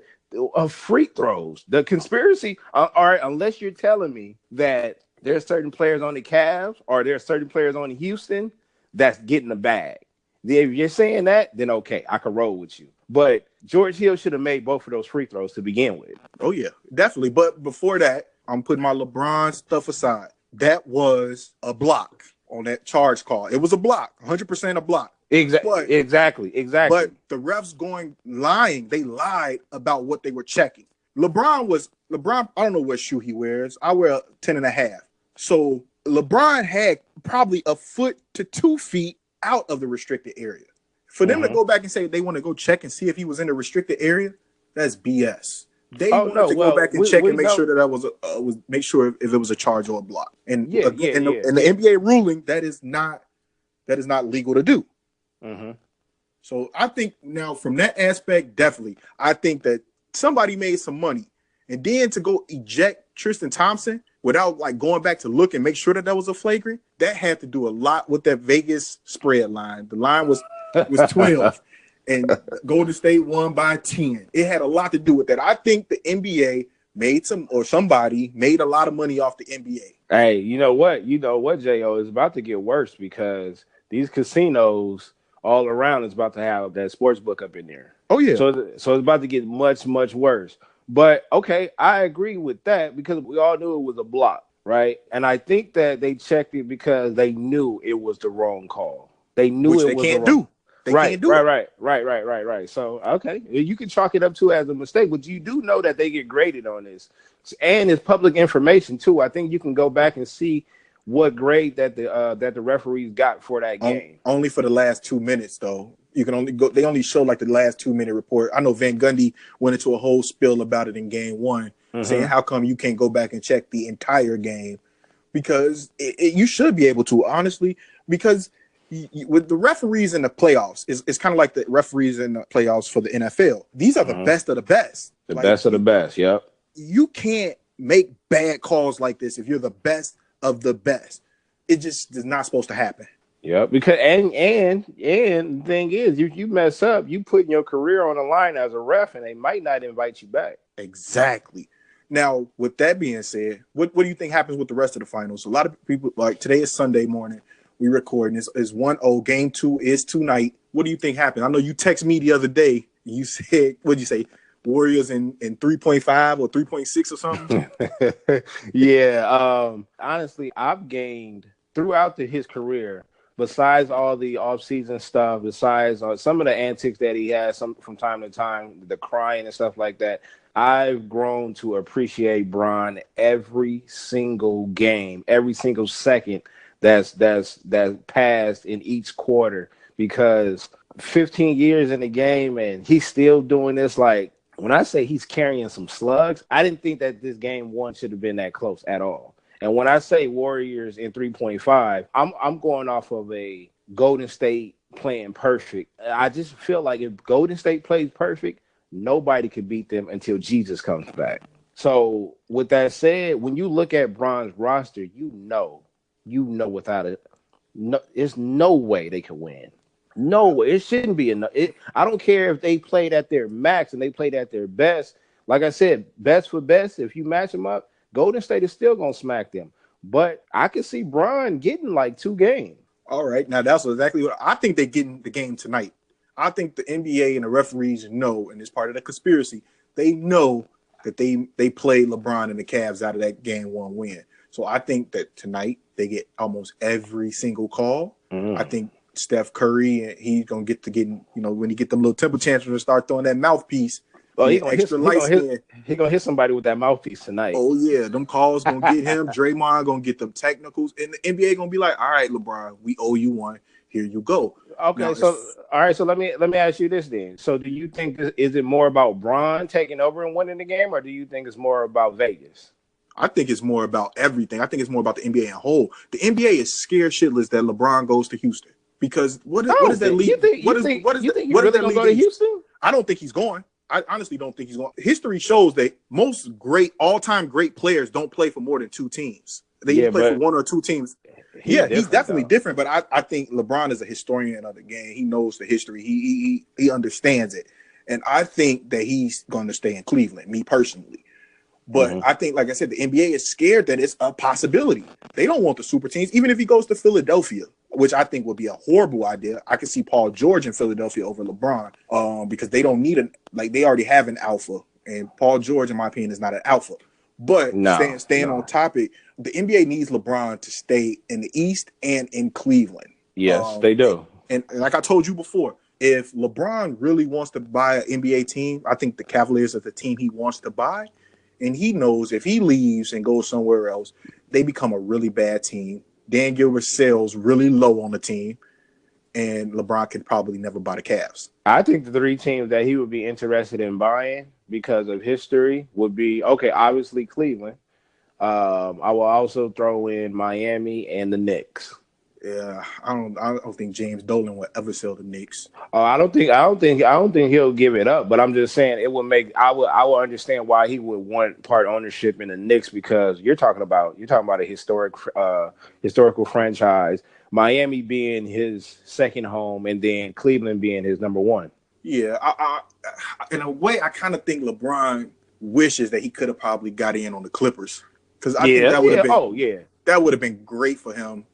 S2: free throws. The conspiracy, all right, unless you're telling me that there's certain players on the Cavs or there's certain players on Houston that's getting the bag. If you're saying that, then okay, I can roll with you. But George Hill should have made both of those free throws to begin with.
S1: Oh, yeah, definitely. But before that, I'm putting my LeBron stuff aside. That was a block on that charge call. It was a block, 100% a block.
S2: Exactly.
S1: But the refs lying. They lied about what they were checking. LeBron, I don't know what shoe he wears. I wear a 10.5. So LeBron had probably a foot to 2 feet out of the restricted area. For them to go back and say they want to go check and see if he was in the restricted area, that's BS. They wanted to go back and check and make sure that was make sure if it was a charge or a block. And the NBA ruling, that is not legal to do. Mm-hmm. So I think now from that aspect, definitely, I think that somebody made some money, and then to go eject Tristan Thompson without like going back to look and make sure that was a flagrant, that had to do a lot with that Vegas spread line. The line was 12. And Golden State won by 10. It had a lot to do with that. I think the NBA somebody made a lot of money off the NBA.
S2: Hey, you know what, Jo, is about to get worse because these casinos all around is about to have that sports book up in there.
S1: Oh yeah.
S2: So it's about to get much, much worse. But okay, I agree with that because we all knew it was a block, right? And I think that they checked it because they knew it was the wrong call. They knew
S1: which
S2: it
S1: they
S2: was
S1: can't do.
S2: Right. So, okay, you can chalk it up to as a mistake, but you do know that they get graded on this, and it's public information too. I think you can go back and see what grade that the referees got for that game.
S1: Only for the last 2 minutes, though. You can only go. They only show like the last 2-minute report. I know Van Gundy went into a whole spill about it in Game 1, saying how come you can't go back and check the entire game because you should be able to, honestly, because. With the referees in the playoffs, it's kind of like the referees in the playoffs for the NFL. These are the best of the best.
S2: The best of the best, yep.
S1: You can't make bad calls like this if you're the best of the best. It just is not supposed to happen.
S2: Yeah, because and the thing is, if you mess up, you putting your career on the line as a ref, and they might not invite you back.
S1: Exactly. Now, with that being said, what do you think happens with the rest of the finals? A lot of people, like today is Sunday morning. We recording this is 1-0. Game 2 is tonight. What do you think happened? I know you texted me the other day. You said, what'd you say? Warriors in 3.5 or 3.6 or something?
S2: Yeah. Honestly, I've gained throughout his career, besides all the offseason stuff, besides some of the antics that he has from time to time, the crying and stuff like that, I've grown to appreciate Bron every single game, every single second that's passed in each quarter, because 15 years in the game and he's still doing this. Like, when I say he's carrying some slugs, I didn't think that this game 1 should have been that close at all. And when I say Warriors in 3.5, I'm going off of a Golden State playing perfect. I just feel like if Golden State plays perfect, nobody could beat them until Jesus comes back. So with that said, when you look at Bron's roster, you know without it, there's no way they can win. No way. It shouldn't be enough. I don't care if they played at their max and they played at their best. Like I said, best for best, if you match them up, Golden State is still gonna smack them. But I could see Bron getting like 2 games.
S1: All right, now that's exactly what I think. They're getting the game tonight. I think the NBA and the referees know, and it's part of the conspiracy. They know that they played LeBron and the Cavs out of that game 1 win. So I think that tonight they get almost every single call. I think Steph Curry, and he's gonna get when he get them little temper tantrums and start throwing that mouthpiece.
S2: Oh, he gonna hit somebody with that mouthpiece tonight.
S1: Oh yeah, them calls gonna get him. Draymond gonna get them technicals, and the NBA gonna be like, all right, LeBron, we owe you one. Here you go.
S2: Okay, now, so all right, so let me ask you this then. So do you think is it more about Bron taking over and winning the game, or do you think it's more about Vegas?
S1: I think it's more about everything. I think it's more about the NBA in whole. The NBA is scared shitless that LeBron goes to Houston because what does that lead?
S2: You think he's really gonna go to Houston?
S1: I don't think he's going. I honestly don't think he's going. History shows that most all-time great players don't play for more than 2 teams. They either play for 1 or 2 teams. He's definitely different. But I think LeBron is a historian of the game. He knows the history. He understands it. And I think that he's going to stay in Cleveland, me personally. But I think, like I said, the NBA is scared that it's a possibility. They don't want the super teams, even if he goes to Philadelphia, which I think would be a horrible idea. I could see Paul George in Philadelphia over LeBron because they don't need they already have an alpha. And Paul George, in my opinion, is not an alpha. But staying on topic, the NBA needs LeBron to stay in the East and in Cleveland.
S2: Yes, they do.
S1: And like I told you before, if LeBron really wants to buy an NBA team, I think the Cavaliers are the team he wants to buy. And he knows if he leaves and goes somewhere else, they become a really bad team. Dan Gilbert sells really low on the team, and LeBron could probably never buy the Cavs.
S2: I think the 3 teams that he would be interested in buying because of history would be, obviously Cleveland. I will also throw in Miami and the Knicks.
S1: Yeah, I don't think James Dolan would ever sell the Knicks.
S2: I don't think he'll give it up. But I'm just saying it would make I will understand why he would want part ownership in the Knicks because you're talking about a historical franchise. Miami being his second home, and then Cleveland being his number 1.
S1: Yeah, I in a way, I kind of think LeBron wishes that he could have probably got in on the Clippers because I think that would have been that would have been great for him.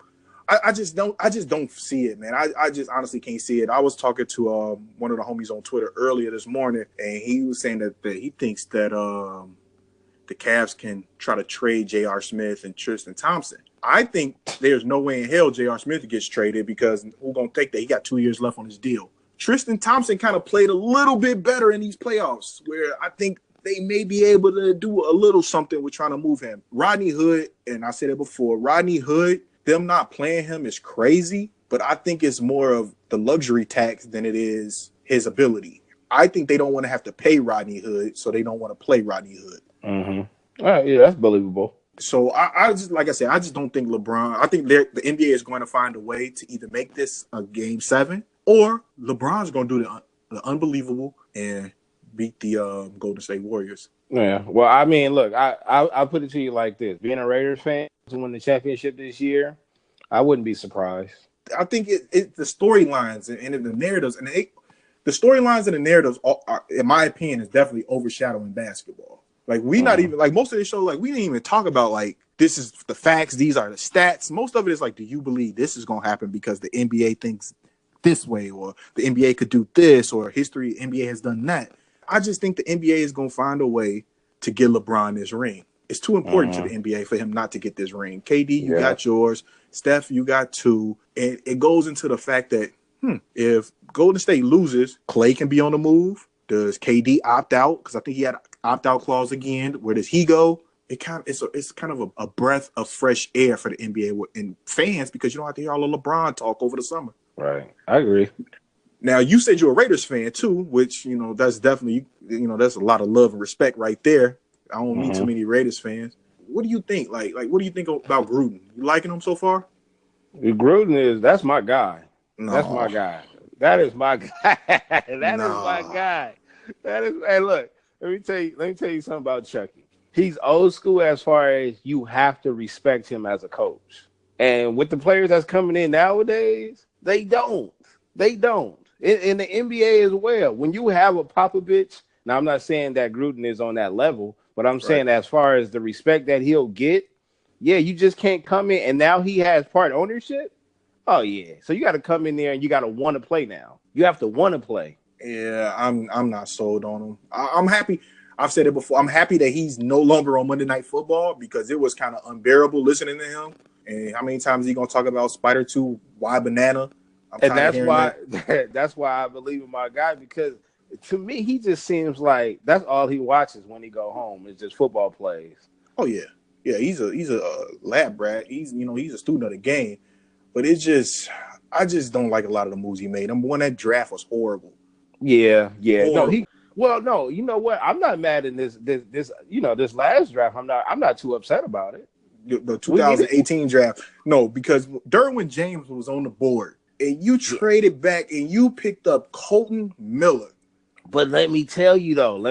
S1: I just don't see it, man. I just honestly can't see it. I was talking to one of the homies on Twitter earlier this morning, and he was saying that he thinks that the Cavs can try to trade J.R. Smith and Tristan Thompson. I think there's no way in hell J.R. Smith gets traded because who's going to take that? He got 2 years left on his deal. Tristan Thompson kind of played a little bit better in these playoffs where I think they may be able to do a little something with trying to move him. Rodney Hood, and I said it before, Rodney Hood, them not playing him is crazy, but I think it's more of the luxury tax than it is his ability. I think they don't want to have to pay Rodney Hood, so they don't want to play Rodney Hood.
S2: Mm-hmm. All right, yeah, that's believable.
S1: So I just, like I said, I just don't think LeBron. I think the NBA is going to find a way to either make this a Game 7 or LeBron's going to do the unbelievable and beat the Golden State Warriors.
S2: Yeah. Well, I mean, look, I put it to you like this: being a Raiders fan to win the championship this year, I wouldn't be surprised.
S1: I think the storylines and the narratives and the storylines and the narratives are, in my opinion, is definitely overshadowing basketball. Like not even like most of the show, like we didn't even talk about like this is the facts, these are the stats. Most of it is like, do you believe this is gonna happen because the NBA thinks this way, or the NBA could do this, or history NBA has done that. I just think the NBA is gonna find a way to get LeBron this ring. It's too important to the NBA for him not to get this ring. KD, you got yours. Steph, you got 2. And it goes into the fact that if Golden State loses, Clay can be on the move. Does KD opt out? Because I think he had an opt-out clause again. Where does he go? It's kind of a breath of fresh air for the NBA and fans because you don't have to hear all the LeBron talk over the summer.
S2: Right. I agree.
S1: Now, you said you're a Raiders fan too, which, that's definitely, that's a lot of love and respect right there. I don't meet too many Raiders fans. What do you think? Like, what do you think about Gruden? You liking him so far?
S2: Gruden that's my guy.
S1: No.
S2: That's my guy. That is my guy. That is my guy. That is. Hey, look. Let me tell you something about Chucky. He's old school as far as you have to respect him as a coach. And with the players that's coming in nowadays, they don't. They don't. In the NBA as well. When you have a Popovich, now I'm not saying that Gruden is on that level, But I'm
S1: Right.
S2: saying as far as the respect that he'll get, yeah, you just can't come in and now he has part ownership. Oh yeah, so you got to come in there and you got to want to play now. You have to want to play.
S1: Yeah, I'm not sold on him. I'm happy. I've said it before. I'm happy that he's no longer on Monday Night Football because it was kind of unbearable listening to him. And how many times is he gonna talk about Spider 2? Why banana? I'm
S2: And
S1: tired of
S2: that's
S1: hearing
S2: why
S1: that.
S2: that's why I believe in my guy, because to me he just seems like that's all he watches when he go home is just football plays.
S1: Oh yeah, yeah. He's a lab rat. He's a student of the game. But it's just I just don't like a lot of the moves he made. Number one, that draft was horrible.
S2: Yeah, yeah. No,
S1: Horrible.
S2: no, you know what? I'm not mad in this this last draft. I'm not too upset about it.
S1: The
S2: We needed
S1: 2018 draft. No, because Derwin James was on the board, and you
S2: yeah.
S1: traded back and you picked up Colton Miller.
S2: But let me tell you though,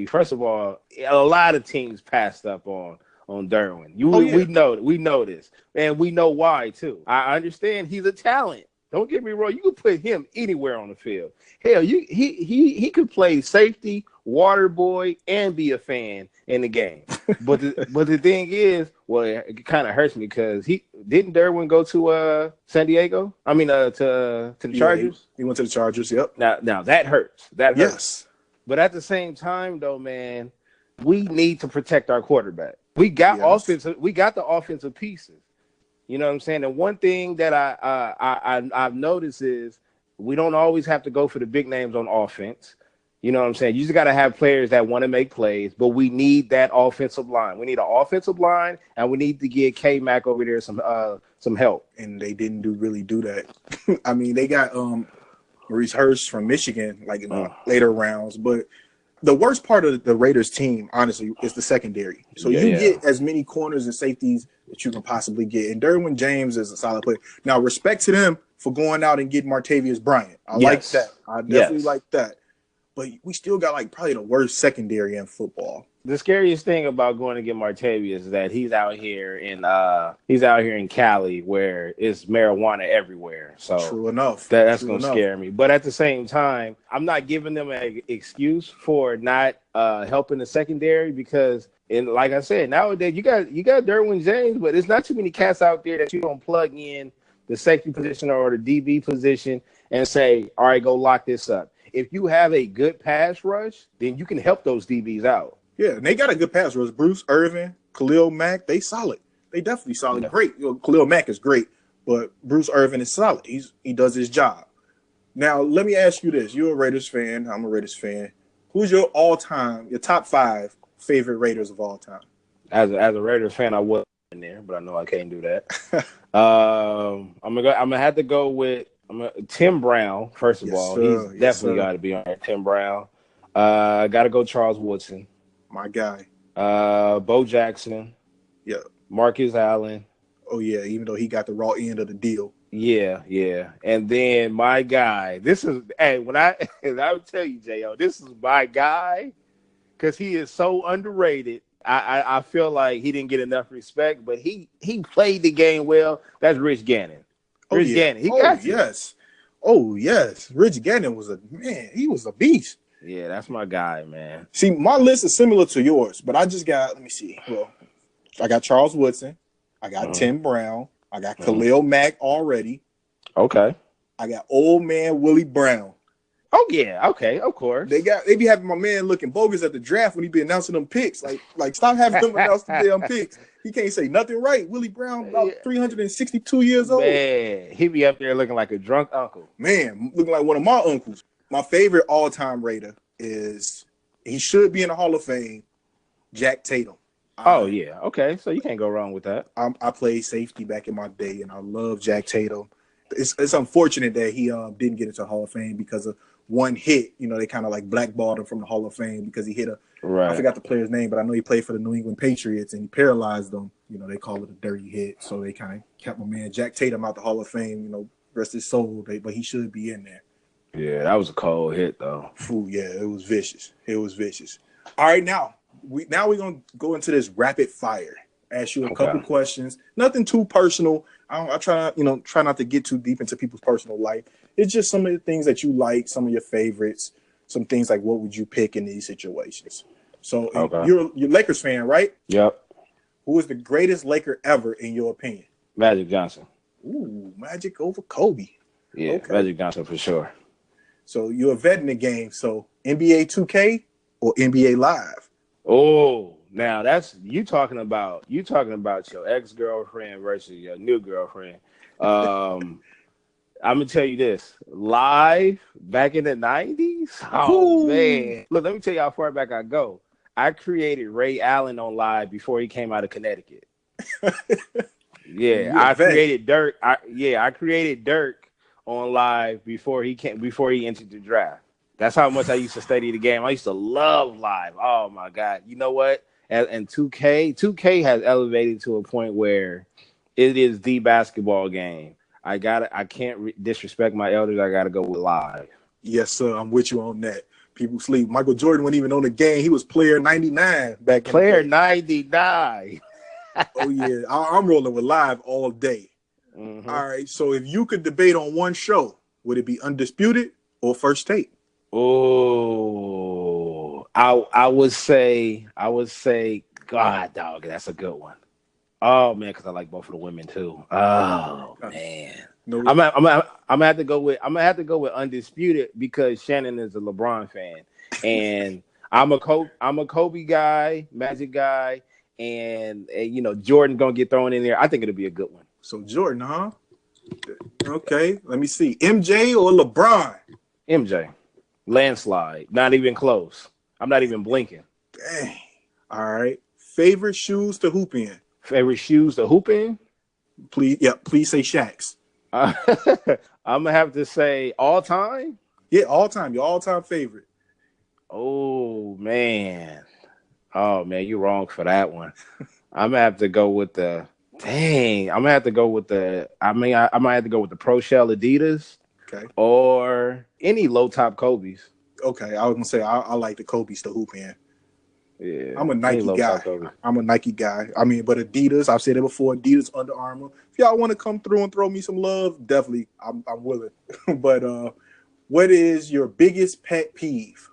S2: first of all, a lot of teams passed up on Derwin.
S1: Oh yeah,
S2: We know this. And we know why too. I understand he's a talent. Don't get me wrong. You could put him anywhere on the field. Hell, he could play safety, water boy, and be a fan in the game. But the thing is, well, it kind of hurts me because he didn't Derwin go to San Diego? I mean to the
S1: yeah.
S2: Chargers.
S1: He went to the Chargers. Yep.
S2: Now that hurts. That hurts.
S1: Yes.
S2: But at the same time, though, man, we need to protect our quarterback. We got
S1: Yes.
S2: We got the offensive pieces. You know what I'm saying? And one thing that I've noticed is we don't always have to go for the big names on offense. You know what I'm saying? You just got to have players that want to make plays, but we need that offensive line. We need an offensive line, and we need to get K-Mac over there some help.
S1: And they didn't really do that. I mean, they got Maurice Hurst from Michigan, like in the later rounds. But the worst part of the Raiders team, honestly, is the secondary. So you get as many corners and safeties that you can possibly get. And Derwin James is a solid player. Now, respect to them for going out and getting Martavius Bryant. I like that. I definitely like that. But we still got like probably the worst secondary in football.
S2: The scariest thing about going to get Martavius is that he's out here in Cali where it's marijuana everywhere. So
S1: True enough.
S2: That's going to scare me. But at the same time, I'm not giving them an excuse for not helping the secondary because, like I said, nowadays you got Derwin James, but there's not too many cats out there that you don't plug in the safety position or the DB position and say, all right, go lock this up. If you have a good pass rush, then you can help those DBs out.
S1: Yeah, and they got a good pass rush. Bruce Irvin, Khalil Mack, they solid. They definitely solid. Yeah. Great. Khalil Mack is great, but Bruce Irvin is solid. He does his job. Now, let me ask you this. You're a Raiders fan. I'm a Raiders fan. Who's your top 5 favorite Raiders of all time?
S2: As a Raiders fan, I was in there, but I know I can't do that. I'm gonna have to go with Tim Brown. First of all,
S1: sir.
S2: He's definitely got to be on there. Tim Brown. Got to go Charles Woodson.
S1: My guy.
S2: Bo Jackson.
S1: Yeah.
S2: Marcus Allen.
S1: Oh yeah, even though he got the raw end of the deal.
S2: Yeah. And then my guy. This is when I would tell you, J.O., this is my guy because he is so underrated. I feel like he didn't get enough respect, but he played the game well. That's Rich Gannon. Rich Gannon.
S1: Oh yes. Rich Gannon was he was a beast.
S2: Yeah, that's my guy, man.
S1: See, my list is similar to yours, but I just got, let me see. Well, I got Charles Woodson. I got Tim Brown. I got Khalil Mack already.
S2: Okay.
S1: I got old man Willie Brown.
S2: Oh yeah, okay, of course.
S1: They be having my man looking bogus at the draft when he be announcing them picks. Like stop having him announce the damn picks. He can't say nothing right. Willie Brown about 362 years old.
S2: Man, he be up there looking like a drunk uncle.
S1: Man, looking like one of my uncles. My favorite all-time Raider he should be in the Hall of Fame, Jack Tatum.
S2: Oh, yeah. Okay, so you can't go wrong with that.
S1: I played safety back in my day, and I love Jack Tatum. It's unfortunate that he didn't get into the Hall of Fame because of one hit. You know, they kind of like blackballed him from the Hall of Fame because he hit I forgot the player's name, but I know he played for the New England Patriots, and he paralyzed them. You know, they call it a dirty hit, so they kind of kept my man Jack Tatum out the Hall of Fame, you know, rest his soul, but he should be in there.
S2: Yeah, that was a cold hit, though.
S1: Ooh, yeah, it was vicious. All right, now we're gonna go into this rapid fire. Ask you a couple questions. Nothing too personal. I try not to get too deep into people's personal life. It's just some of the things that you like, some of your favorites, some things like what would you pick in these situations. So
S2: Okay.
S1: you're Lakers fan, right?
S2: Yep.
S1: Who is the greatest Laker ever in your opinion?
S2: Magic Johnson.
S1: Ooh, Magic over Kobe.
S2: Yeah,
S1: Okay.
S2: Magic Johnson for sure.
S1: So you're a vet in the game. So NBA 2K or NBA Live?
S2: Oh, now that's you talking about your ex-girlfriend versus your new girlfriend. I'm gonna tell you this. Live back in the 90s. Oh
S1: Who?
S2: man. Look, let me tell you how far back I go. I created Ray Allen on Live before he came out of Connecticut. Yeah,
S1: You a
S2: I
S1: vet.
S2: created Dirk. I created Dirk on Live before he entered the draft. That's how much I used to study the game. I used to love Live. Oh my god! You know what? And 2K has elevated to a point where it is the basketball game. I can't disrespect my elders. I gotta go with Live.
S1: Yes, sir. I'm with you on that. People sleep. Michael Jordan wasn't even on the game. He was player 99 back in the
S2: Player
S1: day.
S2: 99.
S1: Oh yeah, I'm rolling with Live all day.
S2: Mm-hmm.
S1: All right. So if you could debate on one show, would it be Undisputed or First Take?
S2: Oh, I would say, God, dog, that's a good one. Oh man, because I like both of the women too. Oh man,
S1: No.
S2: I'm gonna have to go with Undisputed because Shannon is a LeBron fan, and I'm a Kobe guy, Magic guy, and you know Jordan gonna get thrown in there. I think it'll be a good one.
S1: So Jordan, huh? Okay. Let me see. MJ or LeBron?
S2: MJ, landslide, not even close. I'm not even blinking.
S1: Dang. All right. Favorite shoes to hoop in?
S2: Favorite shoes to hoop in?
S1: Please, yeah. Please say Shaq's.
S2: I'm gonna have to say all time.
S1: Yeah, all time. Your all time favorite.
S2: Oh man, you're wrong for that one. I'm gonna have to go with the dang. I'm gonna have to go with the. I might have to go with the Pro Shell Adidas
S1: Okay.
S2: or any low top Kobe's.
S1: Okay. I was gonna say I like the Kobe's to hoop in.
S2: Yeah,
S1: I'm a
S2: any
S1: Nike
S2: low
S1: guy.
S2: top Kobe.
S1: I'm a Nike guy. I mean, but Adidas, I've said it before, Adidas, Under Armour. If y'all want to come through and throw me some love, definitely, I'm willing. But what is your biggest pet peeve?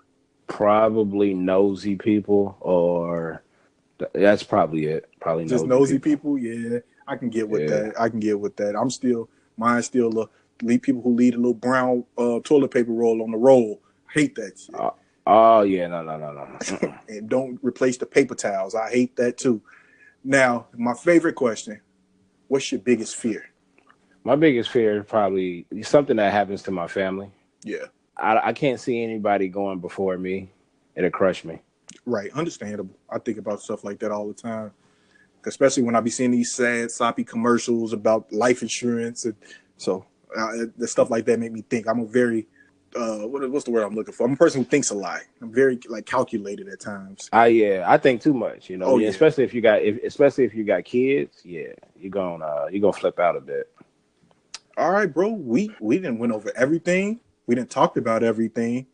S2: Probably nosy people, or that's probably it. Probably
S1: Just nosy
S2: people.
S1: people? Yeah, I can get with
S2: Yeah.
S1: that. I can get with that. Mine's still leave people who leave a little brown toilet paper roll on the roll. Hate that shit.
S2: Oh yeah, no.
S1: And don't replace the paper towels. I hate that too. Now, my favorite question: what's your biggest fear?
S2: My biggest fear is probably something that happens to my family.
S1: Yeah,
S2: I can't see anybody going before me. It'll crush me.
S1: right. Understandable. I think about stuff like that all the time, especially when I be seeing these sad, soppy commercials about life insurance, and so the stuff like that make me think. I'm a very what's the word I'm looking for? I'm a person who thinks a lot. I'm very like calculated at times.
S2: I think too much, you know.
S1: Oh yeah.
S2: Especially if you got kids, yeah, you're gonna flip out a bit.
S1: All right, bro. We didn't went over everything. We didn't talk about everything.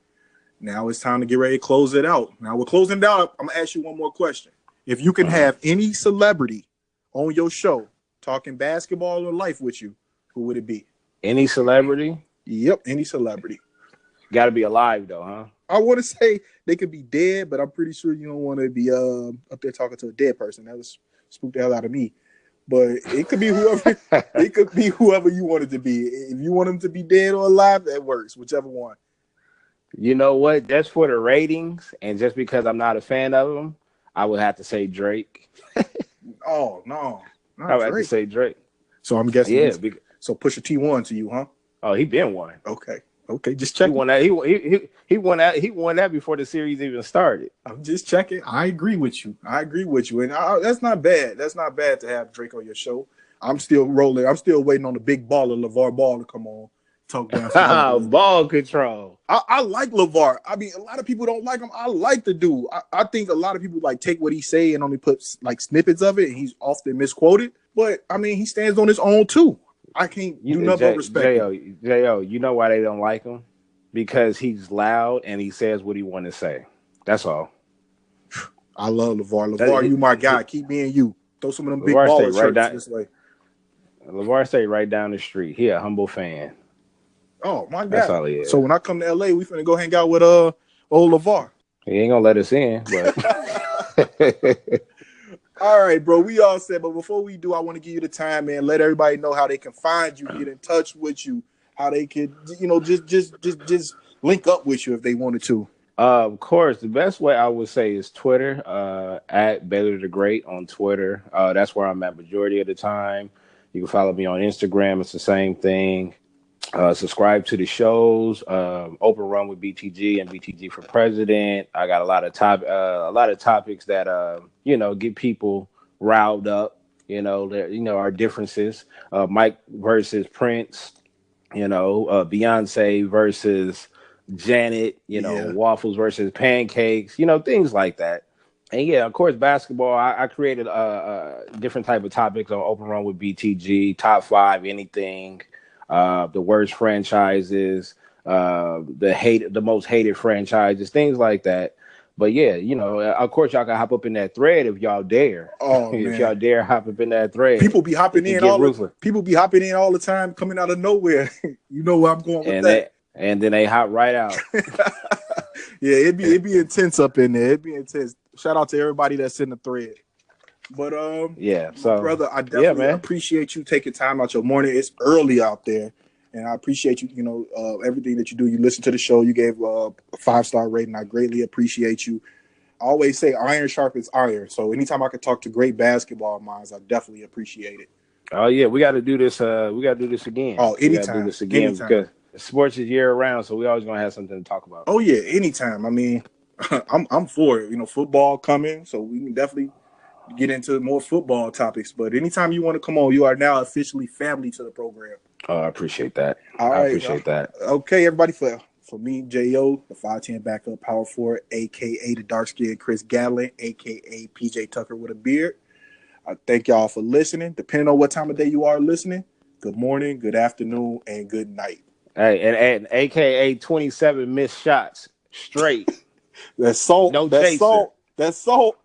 S1: Now it's time to get ready to close it out. Now we're closing it out. I'm gonna ask you one more question. If you can have any celebrity on your show talking basketball or life with you, who would it be?
S2: Any celebrity,
S1: Yep, any celebrity.
S2: got to be alive though, huh?
S1: I want to say they could be dead, but I'm pretty sure you don't want to be up there talking to a dead person. That was spooked the hell out of me. But it could be whoever. It could be whoever you want it to be. If you want them to be dead or alive, that works. Whichever one.
S2: You know what? Just for the ratings, and just because I'm not a fan of him, I would have to say Drake.
S1: Oh no,
S2: I
S1: not
S2: would have to
S1: Drake.
S2: say Drake.
S1: So I'm guessing.
S2: Yeah.
S1: So Pusha T1 to you, huh?
S2: Oh, he been one.
S1: Okay, just
S2: He
S1: checking.
S2: won that. He won that. He won that before the series even started.
S1: I'm just checking. I agree with you. And that's not bad. That's not bad to have Drake on your show. I'm still rolling. I'm still waiting on the big baller, LeVar Ball, to come on. Talk down.
S2: Ball control.
S1: I like LeVar. I mean, a lot of people don't like him. I like the dude. I think a lot of people like take what he say and only put like snippets of it, and he's often misquoted. But I mean, he stands on his own too. I can't do nothing but respect him.
S2: Jo, you know why they don't like him? Because he's loud and he says what he want to say. That's all.
S1: I love LeVar. LeVar, you my guy. Keep being you. Throw some of them big
S2: LeVar
S1: baller
S2: stay right
S1: shirts
S2: down,
S1: this way.
S2: LeVar stay right down the street. He a humble fan.
S1: Oh my God.
S2: That's all he is.
S1: So when I come to LA, we finna go hang out with old LeVar.
S2: He ain't gonna let us in, but
S1: All right, bro. We all set, but before we do, I want to give you the time, man. Let everybody know how they can find you, get in touch with you, how they could, just link up with you if they wanted to.
S2: of course, the best way I would say is Twitter, at Baylor the Great on Twitter. That's where I'm at majority of the time. You can follow me on Instagram. It's the same thing. Subscribe to the shows. Open Run with BTG and BTG for President. I got a lot of topics that get people riled up. Our differences. Mike versus Prince. Beyonce versus Janet.
S1: Yeah,
S2: Waffles versus pancakes. Things like that. And yeah, of course, basketball. I created different type of topics on Open Run with BTG, top five, anything, the worst franchises, the most hated franchises, things like that. But yeah, of course, y'all can hop up in that thread if y'all dare.
S1: oh
S2: If
S1: man,
S2: y'all dare hop up in that thread,
S1: people be
S2: it
S1: hopping
S2: can
S1: in
S2: get
S1: all the
S2: ruthless.
S1: time, coming out of nowhere. You know where I'm going with
S2: And
S1: that.
S2: then they hop right out.
S1: Yeah, it'd be intense up in there. It'd be intense. Shout out to everybody that's in the thread. But
S2: Yeah.
S1: my
S2: So
S1: brother, I
S2: yeah,
S1: definitely
S2: man.
S1: appreciate you taking time out your morning. It's early out there, and I appreciate you. Everything that you do. You listen to the show. You gave a 5-star rating. I greatly appreciate you. I always say iron sharpens iron. So anytime I can talk to great basketball minds, I definitely appreciate it.
S2: Oh yeah, we got to do this. We got to do this again.
S1: Oh,
S2: We got to do
S1: anytime,
S2: this again
S1: anytime.
S2: because sports is year round, so we always gonna have something to talk about.
S1: Oh yeah, anytime. I mean, I'm for it. Football coming, so we can definitely get into more football topics. But anytime you want to come on, you are now officially family to the program.
S2: Oh, I appreciate that.
S1: All
S2: I
S1: right.
S2: appreciate that.
S1: Okay, everybody. For me, Jo, the 5'10" backup power forward, aka the dark skinned Chris Gatlin, aka PJ Tucker with a beard. I thank y'all for listening. Depending on what time of day you are listening, good morning, good afternoon, and good night.
S2: Hey, and AKA 27 missed shots straight,
S1: That's salt.
S2: no
S1: That's
S2: chaser.
S1: salt. That's salt.